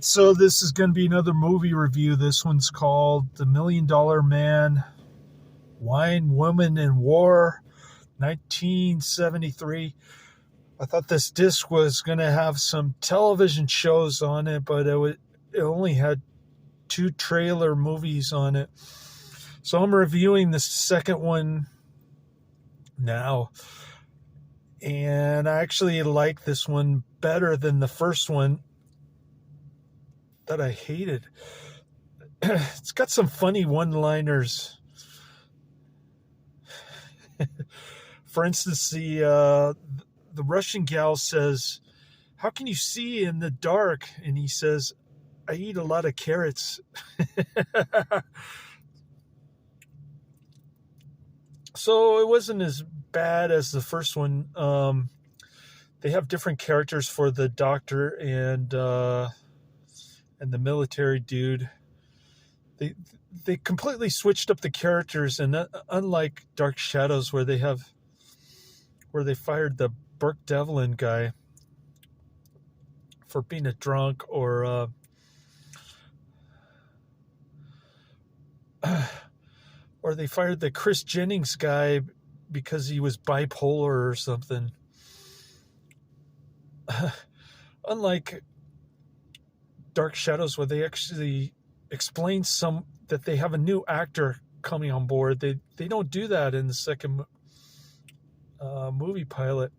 So this is going to be another movie review. This one's called The $1 Million Man, Wine, Woman, and War, 1973. I thought this disc was going to have some television shows on it, but it only had two trailer movies on it. So I'm reviewing the second one now. And I actually like this one better than the first one that I hated. It's got some funny one-liners. For instance, the Russian gal says, "How can you see in the dark?" And he says, "I eat a lot of carrots." So it wasn't as bad as the first one. They have different characters for the doctor and the military dude. They completely switched up the characters, and unlike Dark Shadows, where they fired the Burke Devlin guy for being a drunk, or they fired the Chris Jennings guy because he was bipolar or something. Unlike Dark Shadows, where they actually explain that they have a new actor coming on board, they don't do that in the second movie pilot.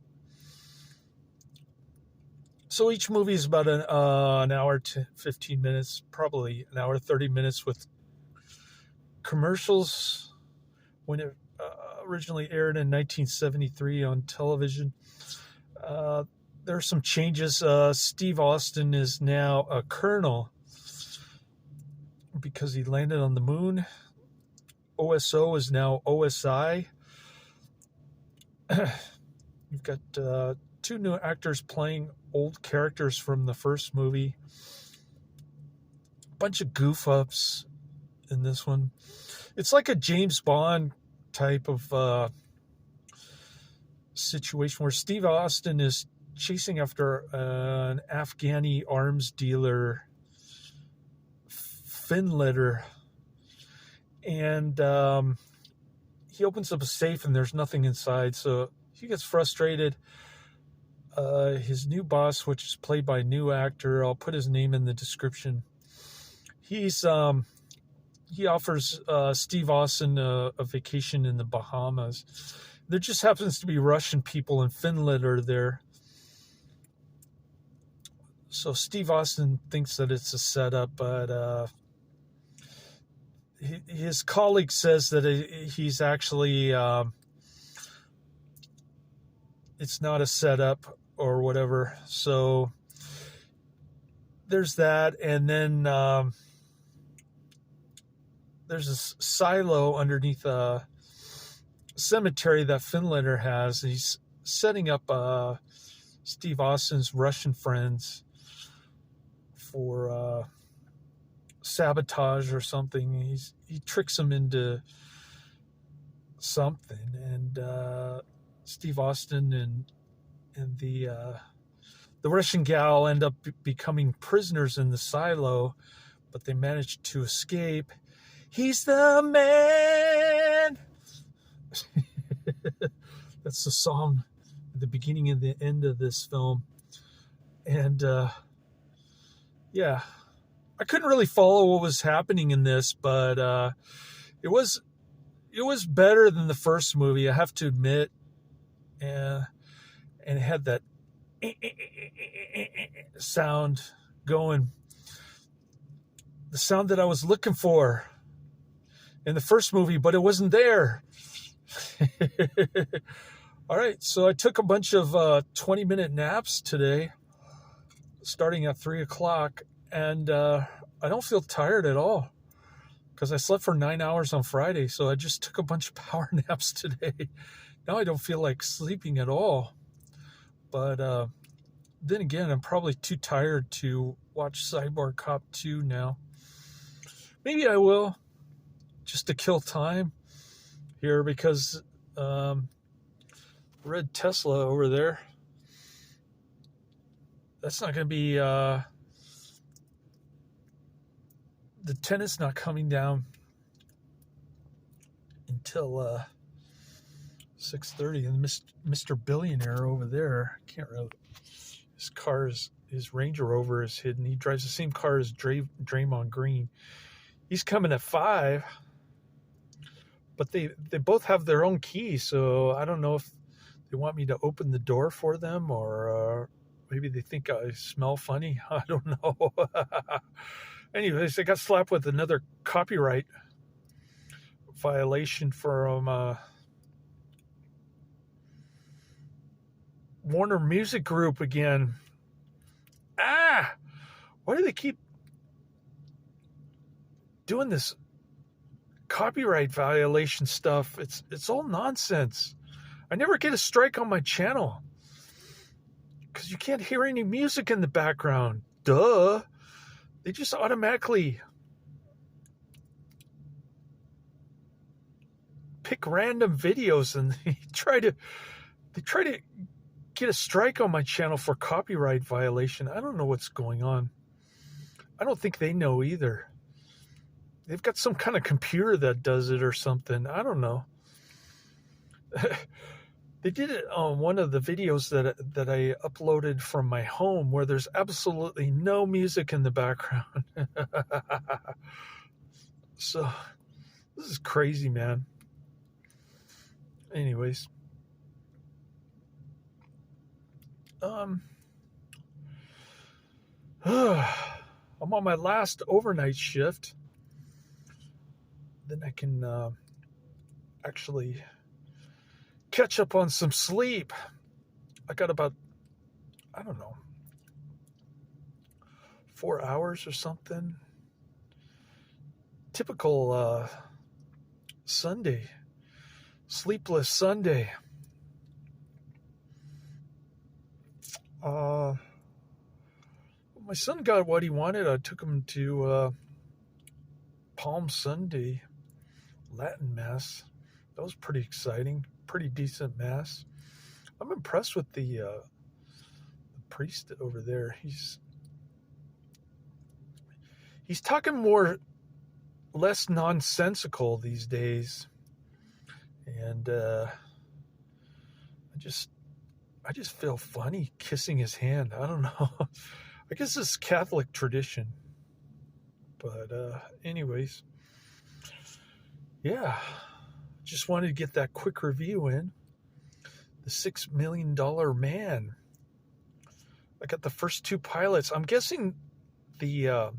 So each movie is about an hour to 15 minutes, probably an hour 30 minutes with commercials. When it originally aired in 1973 on television, there are some changes. Steve Austin is now a colonel because he landed on the moon. OSO is now OSI. You've got two new actors playing old characters from the first movie. A bunch of goof-ups in this one. It's like a James Bond type of situation where Steve Austin is chasing after an Afghani arms dealer, Finletter, and he opens up a safe and there's nothing inside, so he gets frustrated. His new boss, which is played by a new actor, I'll put his name in the description, he offers Steve Austin a vacation in the Bahamas. There just happens to be Russian people and Finletter there. So Steve Austin thinks that it's a setup, but his colleague says that he's actually, it's not a setup or whatever. So there's that. And then there's a silo underneath a cemetery that Finletter has. He's setting up Steve Austin's Russian friends for sabotage or something. He tricks them into something, and Steve Austin and the Russian gal end up becoming prisoners in the silo, but they manage to escape. He's the man. That's the song at the beginning and the end of this film. And yeah, I couldn't really follow what was happening in this, but it was better than the first movie, I have to admit. And it had that sound going, the sound that I was looking for in the first movie, but it wasn't there. All right, so I took a bunch of 20-minute naps today, starting at 3 o'clock, and I don't feel tired at all because I slept for 9 hours on Friday, so I just took a bunch of power naps today. Now I don't feel like sleeping at all. But then again, I'm probably too tired to watch Cyborg Cop 2 now. Maybe I will, just to kill time here, because Red Tesla over there, that's not going to be the tenant's not coming down until 6:30, and Mr. Billionaire over there, I can't really, his Range Rover is hidden. He drives the same car as Draymond Green. He's coming at 5, but they both have their own key, so I don't know if they want me to open the door for them, or maybe they think I smell funny. I don't know. Anyways, I got slapped with another copyright violation from Warner Music Group again. Why do they keep doing this copyright violation stuff? It's all nonsense. I never get a strike on my channel because you can't hear any music in the background. Duh. They just automatically pick random videos and they try to get a strike on my channel for copyright violation. I don't know what's going on. I don't think they know either. They've got some kind of computer that does it or something. I don't know. They did it on one of the videos that I uploaded from my home where there's absolutely no music in the background. So, this is crazy, man. Anyways. I'm on my last overnight shift. Then I can actually catch up on some sleep. I got about, 4 hours or something. Typical Sunday, sleepless Sunday. My son got what he wanted. I took him to Palm Sunday Latin Mass. That was pretty exciting. Pretty decent Mass. I'm impressed with the priest over there. He's talking less nonsensical these days. And I just feel funny kissing his hand. I don't know. I guess it's Catholic tradition. But anyways, yeah. Just wanted to get that quick review in. The $6 Million Man. I got the first 2 pilots. I'm guessing I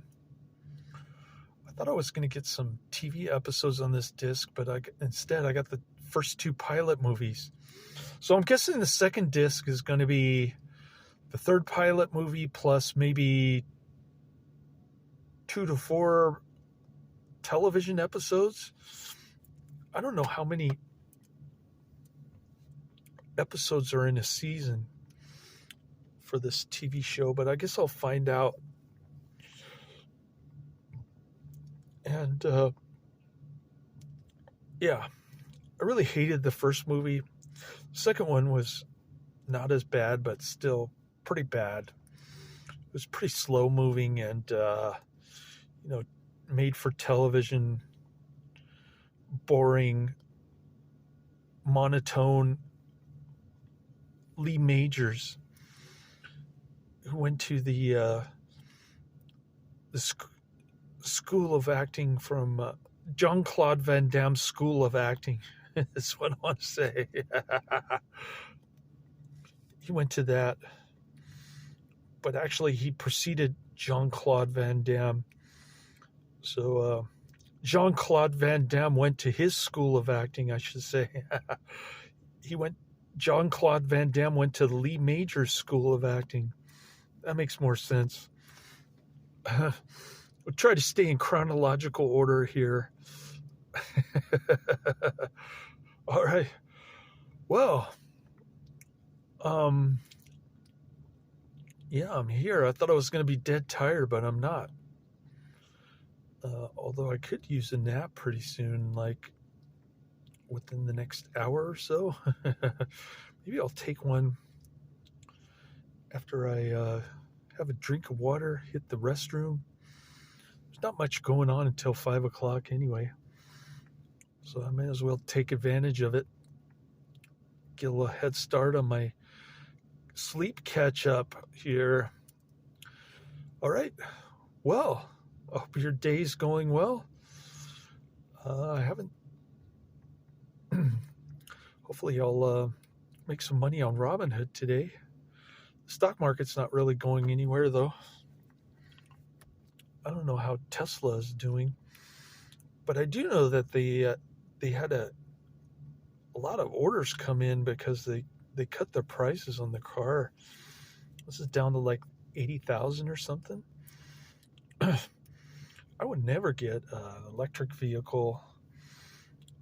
thought I was going to get some TV episodes on this disc, but instead I got the first 2 pilot movies. So I'm guessing the second disc is going to be the third pilot movie plus maybe 2 to 4 television episodes. I don't know how many episodes are in a season for this TV show, but I guess I'll find out. And yeah, I really hated the first movie. Second one was not as bad, but still pretty bad. It was pretty slow moving and, made for television, boring, monotone Lee Majors, who went to the school of acting from Jean-Claude Van Damme's School of Acting. That's what I want to say. He went to that, but actually he preceded Jean-Claude Van Damme. So Jean-Claude Van Damme went to his school of acting, I should say. Jean-Claude Van Damme went to the Lee Majors School of Acting. That makes more sense. We'll try to stay in chronological order here. All right. Well, yeah, I'm here. I thought I was going to be dead tired, but I'm not. Although I could use a nap pretty soon, like within the next hour or so. Maybe I'll take one after I have a drink of water, hit the restroom, there's not much going on until 5 o'clock anyway. So I may as well take advantage of it. Get a little head start on my sleep catch up here. All right. Well, I hope your day's going well. I haven't. Hopefully, I'll make some money on Robinhood today. The stock market's not really going anywhere, though. I don't know how Tesla is doing, but I do know that they had a lot of orders come in because they cut their prices on the car. This is down to like 80,000 or something. I would never get an electric vehicle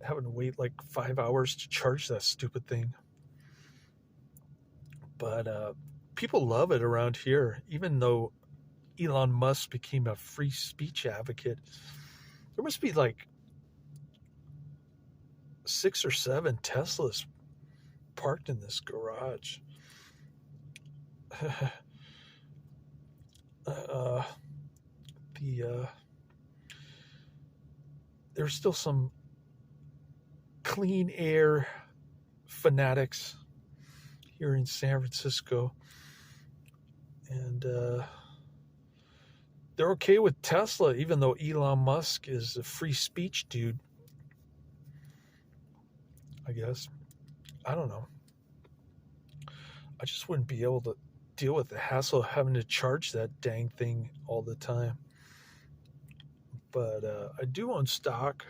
having to wait like 5 hours to charge that stupid thing. But people love it around here, even though Elon Musk became a free speech advocate. There must be like 6 or 7 Teslas parked in this garage. There's still some clean air fanatics here in San Francisco, and they're okay with Tesla, even though Elon Musk is a free speech dude, I guess. I don't know. I just wouldn't be able to deal with the hassle of having to charge that dang thing all the time. But I do own stock,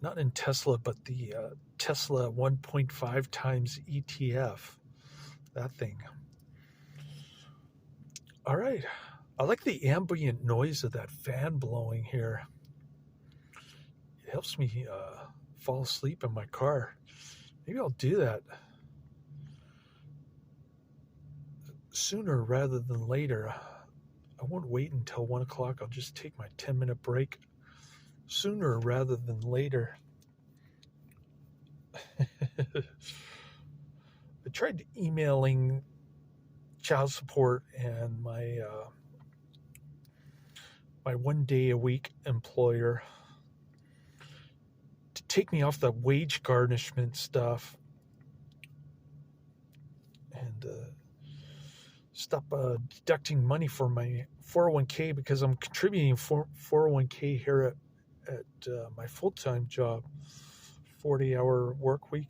not in Tesla, but the Tesla 1.5 times ETF, that thing. All right. I like the ambient noise of that fan blowing here. It helps me fall asleep in my car. Maybe I'll do that sooner rather than later. I won't wait until 1 o'clock. I'll just take my 10-minute break sooner rather than later. I tried emailing child support and my 1 day a week employer to take me off the wage garnishment stuff and stop deducting money for my 401k, because I'm contributing for 401k here at my full-time job, 40-hour work week.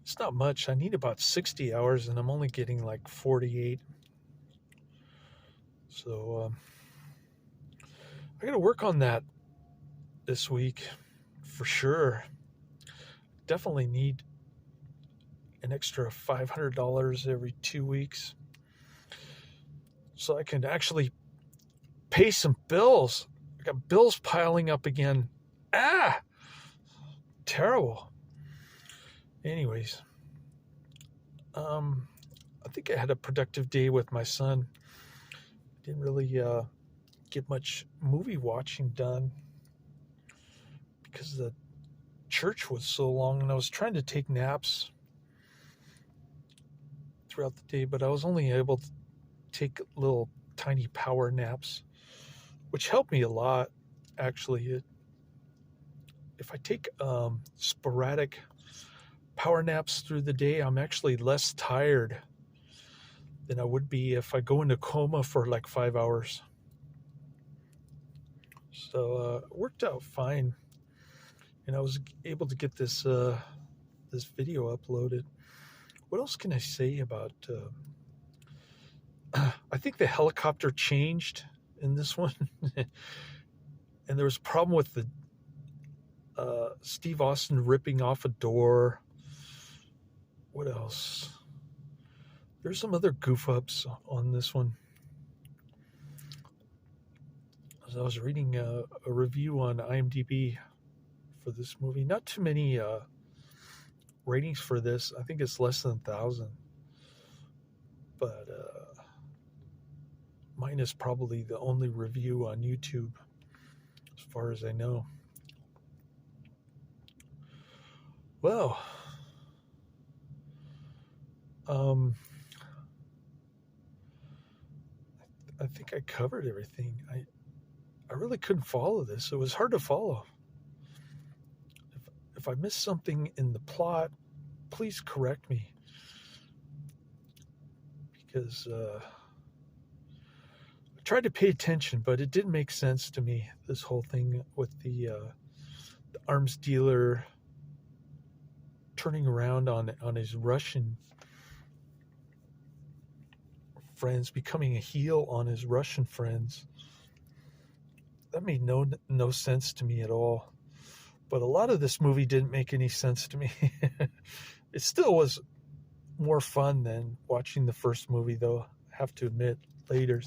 It's not much. I need about 60 hours, and I'm only getting like 48. So I got to work on that this week for sure. Definitely need an extra $500 every 2 weeks so I can actually pay some bills. I got bills piling up again. Terrible. Anyways, I think I had a productive day with my son. Didn't really get much movie watching done because the church was so long, and I was trying to take naps throughout the day, but I was only able to take little tiny power naps, which helped me a lot, actually. If I take sporadic power naps through the day, I'm actually less tired than I would be if I go into coma for like 5 hours. So it worked out fine, and I was able to get this this video uploaded. What else can I say about? I think the helicopter changed in this one, and there was a problem with the Steve Austin ripping off a door. What else? There's some other goof ups on this one. As I was reading a review on IMDb for this movie, not too many ratings for this. I think it's less than 1,000. But mine is probably the only review on YouTube, as far as I know. Well, I think I covered everything. I really couldn't follow this. It was hard to follow. If I missed something in the plot, please correct me, because I tried to pay attention, but it didn't make sense to me. This whole thing with the arms dealer turning around on his Russian friends, becoming a heel on his Russian friends. That made no sense to me at all. But a lot of this movie didn't make any sense to me. It still was more fun than watching the first movie, though, I have to admit, later.